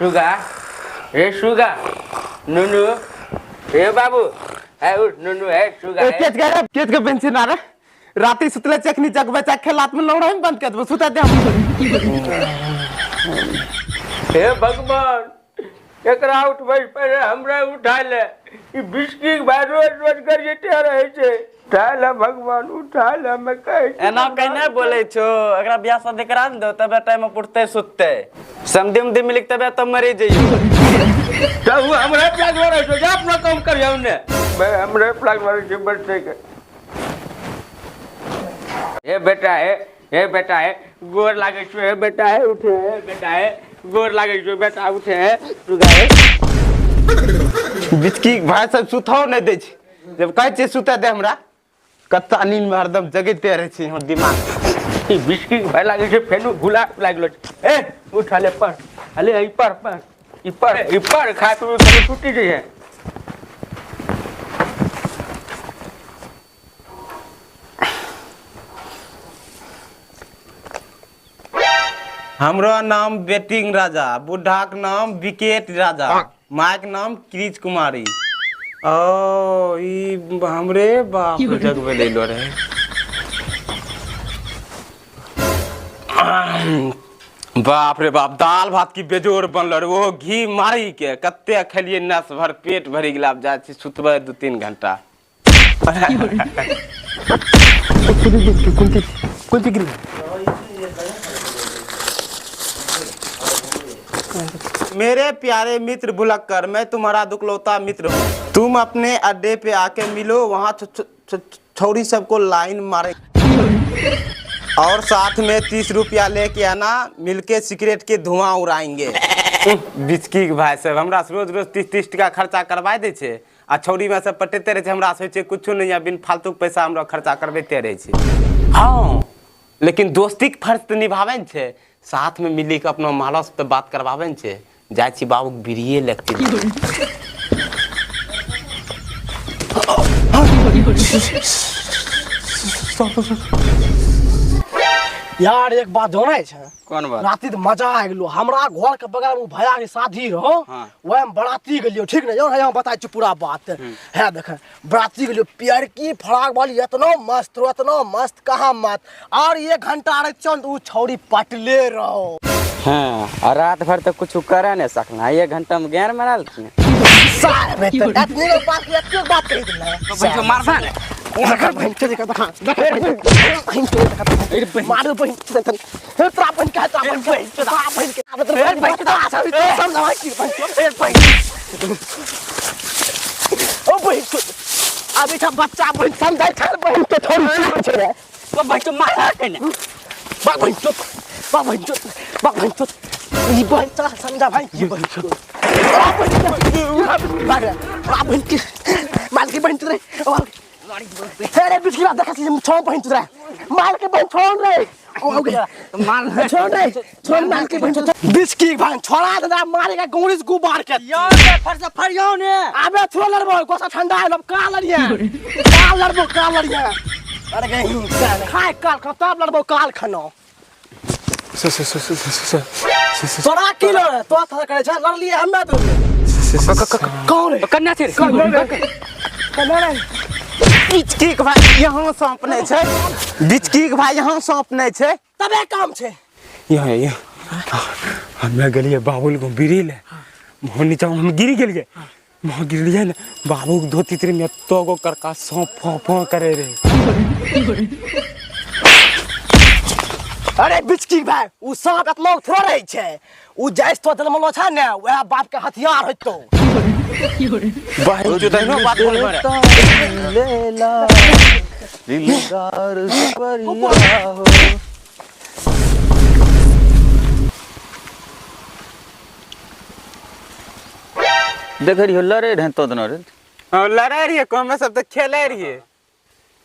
सुगा हे सुगा नुनु हे बाबू है उठ नुनु है सुगा केत के पेंशन आ रे राती सुतले चकनी जग बचा खेलात में लौड़ा में बंद कर दो सुता दे हे भगवान एकरा उठबै पर हमरा उठा ले ई बिस्की भाई रोज रोज कर जेते रहे छे उठाले भगवान उठाले मैं कह एना कहने बोले छो एकरा बियाह शादी करा दो तबे टाइम में उठते सुतते समधी उमधी मिलिक तबे तो मरी जइयो तो हमरा प्लाग मारे छो जा अपना काम कर जाऊ ने मैं हमरा प्लाग मारे छे बरते के हे बेटा है गोर लागे छो हे बेटा है उठे है बेटा है गोर लागे छो बेटा उठे है सुगा है बिचकी भाई सब सुताओ नहीं दे छी जब कह छे सुता दे हमरा कत्ता नींद में हरदम जगते रहे छी हमर दिमाग ई बिस्की भाई लागे छे फेनु भुला लागलो ए उठा ले पर अले ई पर खा तू कभी छुट्टी जइए हमरो नाम बेटिंग राजा बुढ़ा के नाम विकेट राजा माँ के नाम क्रिज कुमारी ओ ई हमरे बाप जगवे ले लो रहे बाप रे बाप दाल भात की बेजोर बनल रे वो घी मारी के कत्ते खेलिए नस भर पेट भरी गेला जा छी सुतबे 2-3 घंटा मेरे प्यारे मित्र बुलक्कर मैं तुम्हारा दुकलौता मित्र हूँ तुम अपने अड्डे पे आके मिलो वहाँ छोरी सबको लाइन मारे और साथ में 30 रुपया लेके आना मिलके सिगरेट के धुआं उड़ाएंगे बिचकी के भाई सब हमरा रोज रोज 30 टका खर्चा करवा दे छे आ छौरी में से पटेते रहे हमरा सोचे कुछ नहीं बिन फालतू पैसा हमरा खर्चा करबेते रहे छे हाँ लेकिन दोस्ती के फर्ज तो निभावे छे साथ में मिली के अपना माला से बात करवावे छे जाय छी बाबू बिरिये लगती यार एक बात जानै छै कौन बात राती त मजा आ गेलो हमरा घर के बगल में भैया के शादी रहो वह में बराती गेलियो ठीक ने यार हम बताइ छी पूरा बात है देख बराती गेलियो प्यार की फराक वाली इतना मस्त कहां मत और 1 घंटा रे चंद उ छौरी पटले रहो हाँ और रात भर तो कुछ करे नहीं सकना 1 घंटा में गैर मरल साहब तो इतनी बात करी तुमने मारवा ने ओकर बहन के देखा मारो बहन हे त्रापन का त्रापन के बहन का समझा की बहन ओ बहन अभी का बच्चा बहन समझा कर बहन तो थोड़ी सी है तो भाई तो मारा के ने बहन तो ये बहन तो समझा भाई ये बहन तो बहन की माल की बहन तो अरे बिस्की बात देखा सी छोड़ बहन तो माल के बहन छोड़ रे हो गया मार छोड़ माल के बहन तो बिस्की बहन छोड़ा दे मारेगा गोलिस गुबार के यार के फरसा फरियो ने अबे छोड़ लड़बो कोसा ठंडा है अब का लड़िया अरे कहीं खाए काल खताब लड़बो काल खनो तोरा की लड़ तो था करे छ लड़ लिए हमें तो कौन है कन्या थे कन्या बिचकी के भाई यहाँ सौंपने छे बिचकी के भाई यहाँ सौंपने छे तबे काम छे यहाँ हमें गलिए बाबुल को बिरिल मोह नीचा हम गिरी गेलिए मोह गिरलिए ने बाबू के धोती तेरे में तो गो करका सौंप फो करे रे अरे बिचकी भाई उ सांप इतना थोड़े छे उ जैस तो जन्मलो छ ने वह बाप के हथियार होतो भाई जो दनो बात बोल लेला दिलदार परिया हो देख रही लड़े रहे तो दोनों रे हां लड़े रहिए कम सब तो खेले रहिए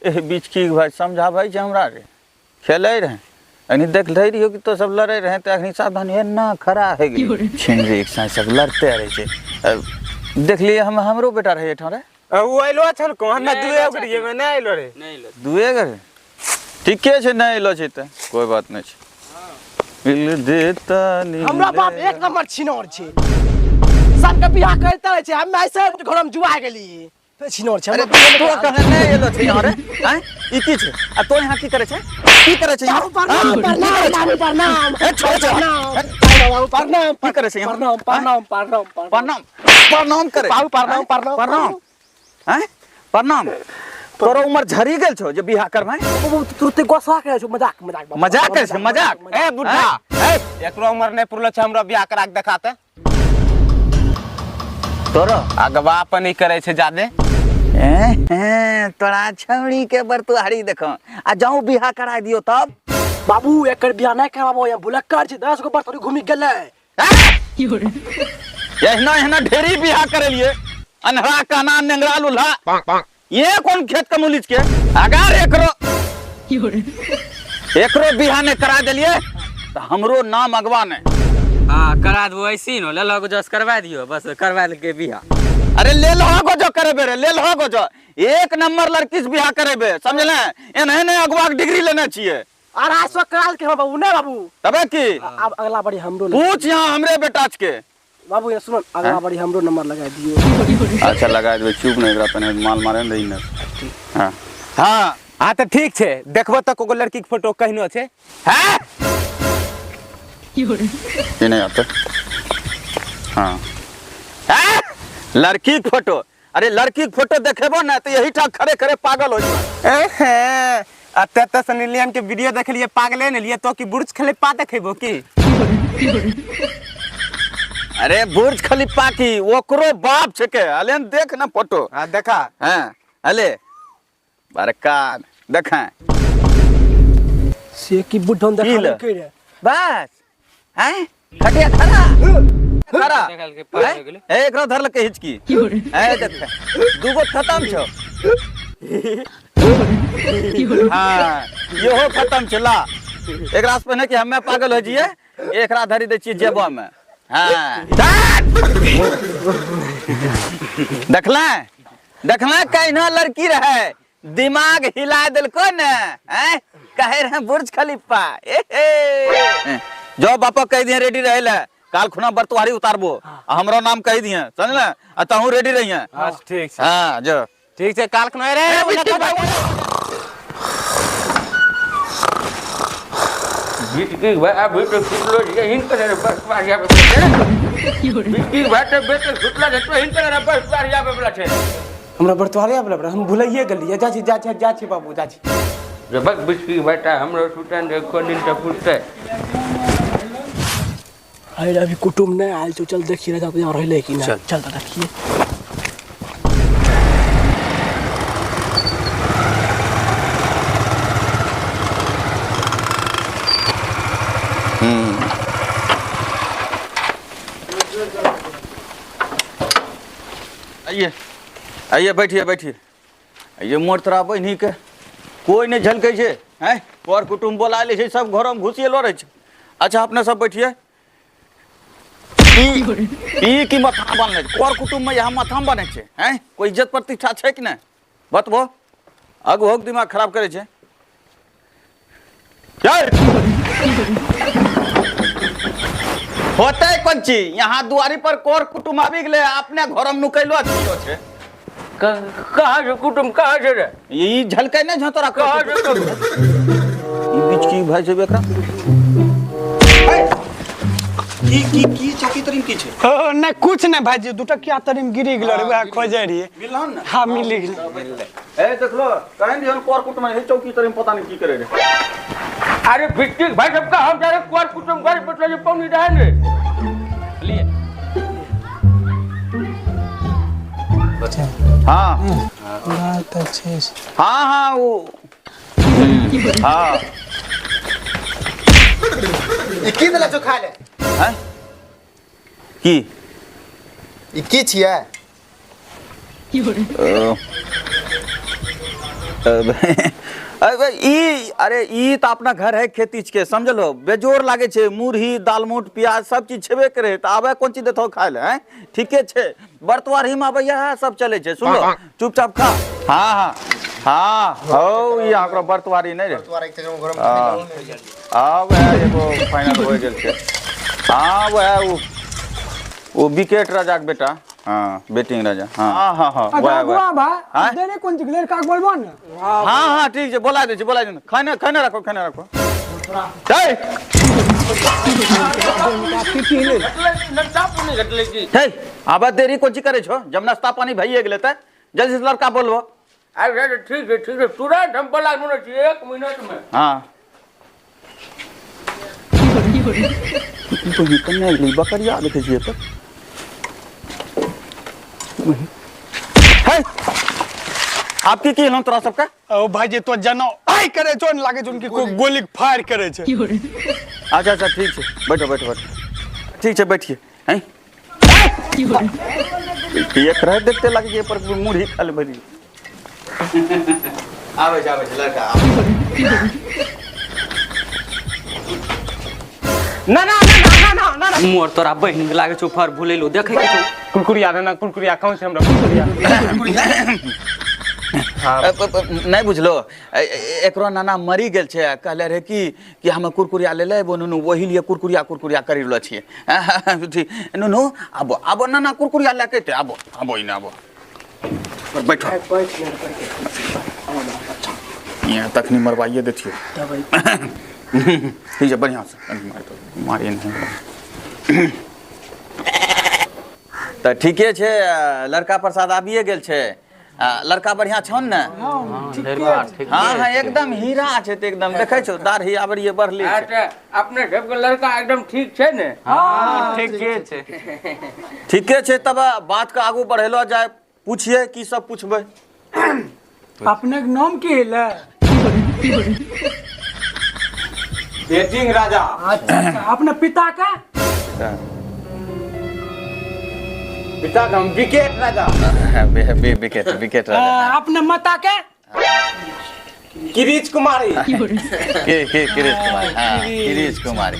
ए बीच की भाई समझा भाई जे हमरा रे खेले रहे अनी देख रही हो कि तो सब लड़े रहे तो अखनी सावधान है ना खड़ा है छिन रे एक साथ सब लड़ते रहे छे देख लिए हमरो बेटा रहे एठा रे वो आइलो छल को हम दुए गरिए में नहीं आइलो रे दुए घर ठीके छे नहीं आइलो छे त कोई बात नहीं छे हिल देता नी हमरा बाप एक नंबर छिनौर छै सबके बियाह करते रहे छै हम ऐसे घर में जुआ गेली छिनौर छै अरे तो कहे नहीं एलो छै यहाँ रे हैं ई की छै आ तो यहाँ की करे छै यहाँ प्रणाम प्रणाम ए छोड़ प्रणाम की करे छै यहाँ प्रणाम करे प्रणाम हैं प्रणाम तोरो उम्र झरी गेल छौ जे बियाह करबै तुरते गोसा करे छौ मजाक करे छै मजाक ए बुढ़ा ए एकरो उम्र नहीं पुरलो छै हमरा बियाह करा के देखाते तोरो अगवा अपन ही करे छै जादे तोरा छौड़ी के बरतुहारी देखो आ जाऊं बियाह करा दियो तब बाबू एकर बियाह नहीं करबाबो या बुलक्कर छै 10 गो बरतुरी घूमी गेलै एहना ढेरी बियाह करे लिए अनहरा काना नेंगरा लुल्हा ये कौन खेत का मुलिच के अगर एकरो बियाह ने करा दिलिए तो हमरो नाम अगवा ने हाँ करा दो ऐसी नो ले लो जस करवा दियो बस करवा के बियाह अरे ले लो गो जो करेबे रे ले लो गो जो एक नंबर लड़की से बियाह करेबे समझले एनहने अगवा के डिग्री लेना चाहिए और आसो कराल के बाबू ने बाबू तबे की अब अगला बारी हमरो पूछ यहाँ हमरे बेटा के बाबू ये सुनो अगला बारी हमरो नंबर लगा दियो अच्छा लगा देबे चुप नहीं एकरा तने माल मारे न रही न हां हाँ हाँ तो ठीक है देखबो तक को लड़की के फोटो कहनो छै हैं ये नहीं आता हाँ लड़की के फोटो अरे लड़की के फोटो देखेबो ना तो यही ठाक खरे खरे पागल हो जाए अते तो सनी लियोन के वीडियो देख लिए पागले ने लिए तो कि बुर्ज खलीफा देखेबो की अरे बुर्ज खलीफा की ओकरो बाप छके अलेन देख ना फोटो हां देखा हैं अले बरका देखा से की बुढ़न देखा के रे बस हैं खटिया खड़ा खड़ा निकाल के पास हो गेलै एकरो धरल के हिचकी ए देख दूगो खत्म छो हाँ इहो खत्म छला एकरा से पहले कि हमें पागल हो जिए एकरा धरी दे छिए जेबो में हाँ देखला कहना लड़की रहे दिमाग हिला दिलको ने हैं कहे रहे बुर्ज खलीफा जो बापा कह दिए रेडी रहे ले काल खुना बरतुहारी उतारबो हमरो नाम कह दिए समझले आ तहू रेडी रहिए हां ठीक है हां जो ठीक है काल खनो रे बीच की भाई आ बेटे छुटलो ये हिन करे बस पारिया पे बीच की भाई तो बेटे छुटला तो हिन करे बस पारिया पे बोला छे हमरा बरतुहारे आबला हम भुलाइए गेलिए जा छी बाबू जा छी रे बक बीच की बेटा हमरो छुटन देखो नींद तो फुटते अरे अभी कुटुम ने आयल तो चल देखिए राजा तो यहाँ रहले कि ना चल तो देखिए आइए आइए बैठिए आइए मोर तोरा बहनी के कोई नहीं झलकै छै हैं पर कुटुम बोला ले छै सब घर में घुसिएलो रहे छै अच्छा अपने सब बैठिए ई की माथा बनले कर कुटुम में यहाँ माथा बने छै हैं कोई इज्जत प्रतिष्ठा छै कि नहीं बतबो अगो दिमाग खराब करे छै होते कोन चीज यहाँ दुआरी पर कोर कुटुम आबि गेले अपने घर में नुकैलो छियो छै कहाँ से कुटुम कहाँ से रे ई झलकै नहीं छ तोरा कहाँ से ई बीच की भाई छै एकरा की चौकी तरीम की छै नहीं कुछ नहीं भाई जी दूटा क्या तरीम गिरी गेल रे खोजे रही मिलहन ना हाँ मिली गेल ए देखलो कहीं दिहन कोर कुटुम है चौकी तरीम पता नहीं की करे रे अरे बिट्टी भाई सबका हम जारे कोर कुटुम घर पे ले पौनी रहन रे लिए हाँ बात अच्छे हाँ वो हाँ की देला जो खा ले हैं की ई की छियै अरे ई तो अपना घर है खेती के समझलो बेजोर लागे छे मुरही दालमोट प्याज सब चीज छेबे करे तो आबे कौन चीज देतो खाए ले हैं ठीके छे बर्तवार ही में आबे यह सब चले छे सुन लो चुपचाप खा हाँ हाँ हाँ हो यहाँ करो बर्तवारी नहीं रे तुम्हारा एक जगह गरम हाँ वह एगो फाइनल हो गेल छै हाँ वह वो विकेट राजा के बेटा हाँ बैटिंग राजा हाँ हाँ हाँ अच्छा वह बुआ हाँ? भाई देने कौन ची लड़का के बोलबो ने हाँ हाँ ठीक है बोला दे खाने खाने रखो चल हे आबा देरी कोची करे छो जब नाश्ता पानी भइए गेले त जल्दी से लड़का बोलबो अरे ठीक है तुरंत हम बोला दूँ 1 मिनट में। हाँ तो ये कन्या गली बकरिया देखे छिए तो हे आपकी की हन तोरा सबका ओ भाई जे तो जनो आई करे छो न लागे उनकी कोई गोली फायर करे छे अच्छा अच्छा ठीक है बैठो ठीक है बैठिए हैं एक रह देखते लगे पर मुड़ी खा ले भरी आवे लड़का ना मोर तोरा बहन के लागे छौ फर भूलेलो देखे के छौ कुरकुरिया ना कुरकुरिया कौन से हमरा कुरकुरिया नहीं बुझलो एकरो नाना मरी गेल छे कहले रहे कि हम कुरकुरिया ले लेबो नुनु वही लिए कुरकुरिया करि रहलो छिए ठीक नुनु आबो नाना कुरकुरिया लेके ते आबो इने आबो बैठो यहाँ तखनी मरवाइए देथियो ठीक है बढ़िया से मारिए नहीं तो ठीके छे लड़का प्रसाद आबिए गेल छे लड़का बढ़िया छन ने हाँ हाँ एकदम हीरा छे ते एकदम देखे छो दाढ़ी आबरिए बढ़ली अच्छा अपने सब के लड़का एकदम ठीक छे ने हां ठीके छे ठीके छे तब बात का आगू बढ़ेलो जाए पूछिए की सब पूछबे अपने के नाम की है बैटिंग राजा। अच्छा अपने पिता का पिता का विकेट राजा। विकेट राजा अपने माता के किरीच कुमारी। किरीच कुमारी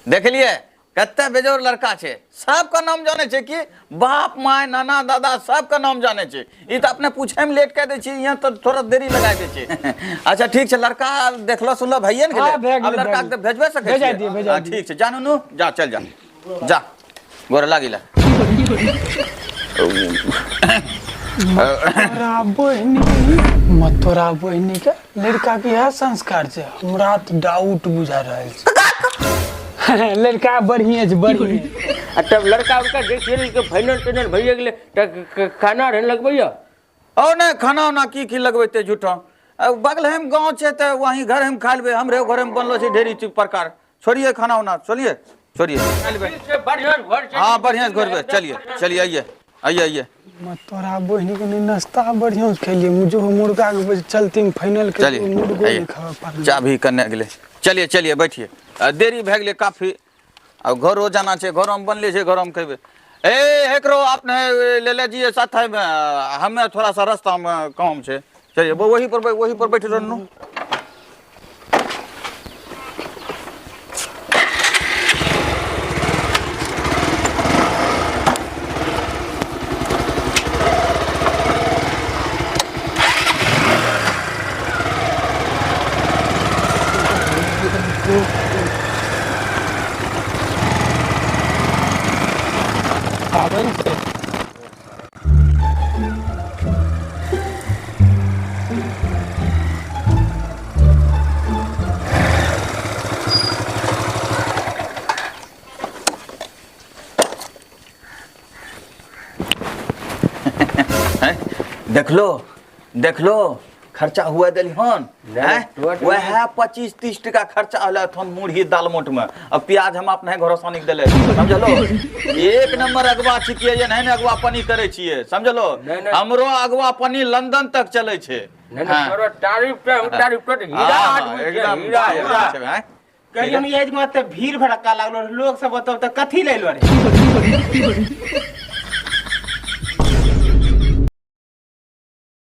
देख लिए कत्ते बेजोर लड़का छे सबका नाम जाने छे कि बाप माय नाना दादा सबका नाम जाने छे ई त अपने पूछे में लेट कह दे छी यहाँ तो थोड़ा देरी लगा दे छी अच्छा ठीक छे लड़का देखलो सुनलो भइए न गेले अब लड़का के भेजबे सके छी ठीक छे जानू नु जा चल जा गोर लागिला तोरा बहनी के लड़का के यह संस्कार छे हमरा तो डाउट बुझा रहल छे लड़का बढ़िया छे बढ़िया तब लड़का उनका देखिए कि फाइनल भइए गेले त खाना रहन लगबैया ओ नहीं खाना उना की लगबैते झूठा बगल हम गांव छे त वहीं घर हम खा लेबे हमरे घर में बनलो छे ढेरी प्रकार छोड़िए खाना उना छोड़िए बढ़िया घर से हाँ बढ़िया घर में चलिए आइए तोरा बहनी के नाश्ता बढ़िया से खेलिए मुझे मुर्गा के चलते फाइनल के मुर्गो नहीं खावा पार चाभी करने गेले चलिए बैठिए देरी भए गेले काफी अब घरो जाना छे घरो में बनले छे घरो में खेबे ए एकरो आपने ले ले जी साथ में हमें थोड़ा सा रास्ता में काम छे चलिए वही पर बैठ रहनु देख लो खर्चा हुआ दिली हन वह 25-30 टका खर्चा होला थन मुरही दालमोट में अब प्याज हम अपने घर सानिक देले समझलो एक नंबर अगवा छिकिए जे नहीं अगवा पानी करे छिए समझलो हमरो अगवा पानी लंदन तक चले छे नहीं तारीफ पे हीरा करियम एज में त भीड़ भड़का लागलो लोग सब बताओ त कथी ले लो रे